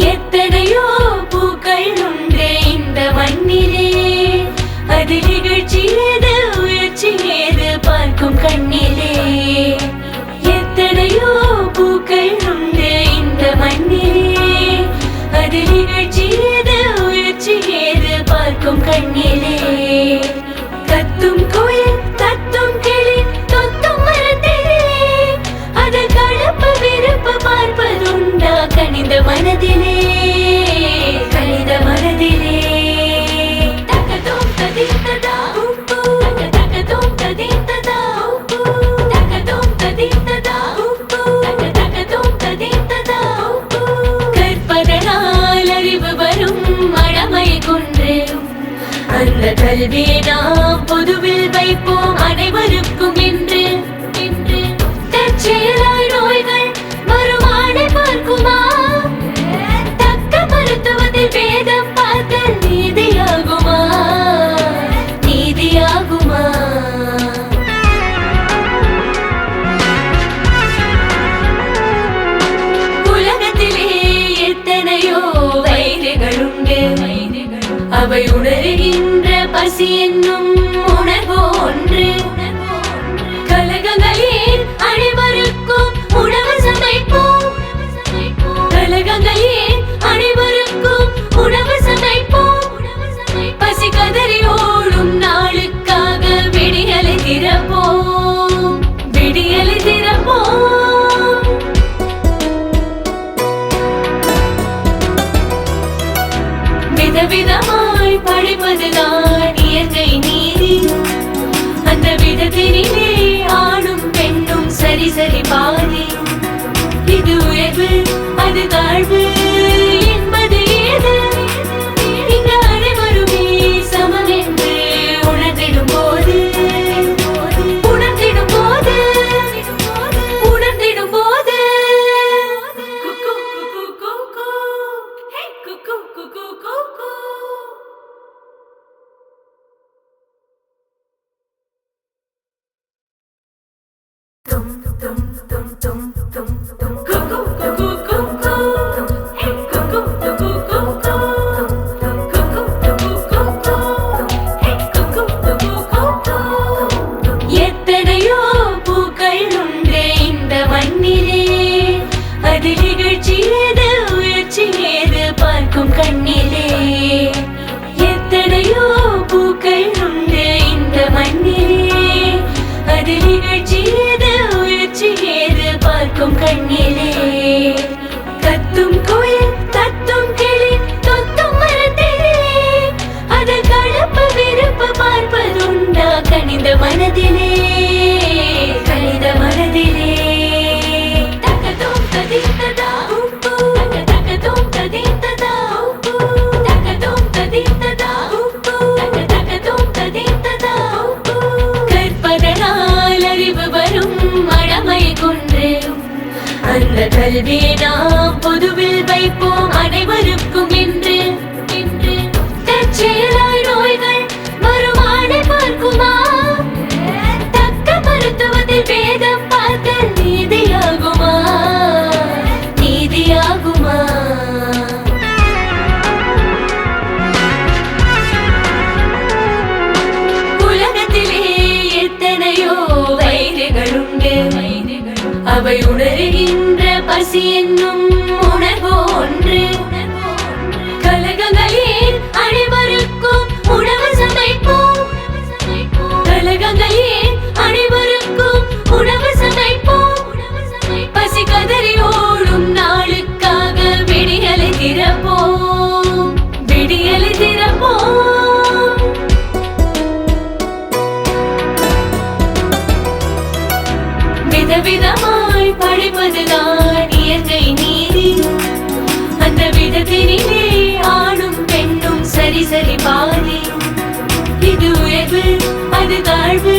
எத்தனையோ பூக்கள் உண்டு இந்த மண்ணிலே, அது நிகழ்ச்சி ஏது உயர்ச்சி ஏது பார்க்கும் கண்ணிலே. எத்தனையோ பூக்கள் உண்டு இந்த மண்ணிலே, அது நிகழ்ச்சி ஏது உயர்ச்சி ஏது பார்க்கும் கண்ணிலே. கத்தும் கோயில் தத்தும் கிளி தொத்தும் மரத்திலே, அது கலப்பு விருப்பு பார்ப்பதுண்டா கனிந்த மனதிலே, கனிந்த மனதிலே. தகதோம் ததித்ததா தகதோம் ததித்ததா தகதோம் ததித்ததா தகதோம் ததித்ததா. கற்பதனால் அறிவு வரும் மடமை குன்று, அந்த கல்வியை நாம் பொதுவில் வைப்போம் அனைவருக்கும் என்று. தற்செயலாய் நோய்கள் வருமானை பார்க்குமா, தக்க மருத்துவத்தில் வேதம் பார்த்தல் நீதியாகுமா, நீதியாகுமா. உலகத்திலே எத்தனையோ வயிறுகளுண்டு, அவை உணர்கின்ற பசி என்னும் உணர்வு ஒன்று. கலகங்களில் அனைவருக்கும் உணவு சமைப்போம், கலகங்களில் அனைவருக்கும் உணவு சமைப்போம். பசி கதறி ஓடும் நாளுக்காக விடியலை திறப்போம், விடியலை திறப்போம். விதவிதமாய் படிப்பதுதான் இயற்கை நீதி, அந்த விதத்தினிலே ஆணும் பெண்ணும் சரி சரி பாதி. இது உயர்வு அது தாழ்வு என்பது ஏது, இங்கு அனைவருமே சமம் என்று உணர்ந்திடும் போது, உணர்ந்திடும் போது, உணர்ந்திடும் போது. குக்கு குக்கு குக்கு ஹே குக்கு குக்கு குக்கு. எத்தனையோ பூக்கள் உண்டு இந்த மண்ணிலே, அது நிகழ்ச்சி ஏது உயர்ச்சி ஏது பார்க்கும் கண்ணிலே. எத்தனையோ பூக்கள் உண்டு இந்த மண்ணிலே, அது நிகழ்ச்சி ஏது உயர்ச்சி ஏது பார்க்கும் கண்ணிலே. கத்தும் கோயில் தத்தும் கிளி தொத்தும் மரத்திலே, அது கலப்பு விருப்பு பார்ப்பதுண்டா கனிந்த மனதிலே, கனிந்த மனதிலே. தகதோம் ததித்ததா தகதோம் ததித்ததா தகதோம் ததித்ததா தகதோம் ததித்ததா. கற்பதனால் அறிவு வரும் மடமை குன்று, அந்த கல்வியை நாம் பொதுவில் வைப்போம் அனைவருக்கும் என்று. தற்செயலாய் நோய்கள் வருமானை பார்க்குமா, தக்க மருத்துவத்தில் வேதம் பார்த்தல் நீதியாகுமா, நீதியாகுமா. உலகத்திலே எத்தனையோ வயிறுகளுண்டு, அவை உணர்கின்ற பசி என்னும் உணர்வு ஒன்று. கலகங்களில் அனைவருக்கும் உணவு சமைப்போம், கலகங்களில் அனைவருக்கும் உணவு சமைப்போம். பசி கதறி ஓடும் நாளுக்காக விடியலை திறப்போம், விடியலை திறப்போம். விதவிதமாய் படிப்பதுதான் இயற்கை நீதி, அந்த விதத்தினிலே ஆணும் பெண்ணும் சரி சரி பாதி. இது உயர்வு அது தாழ்வு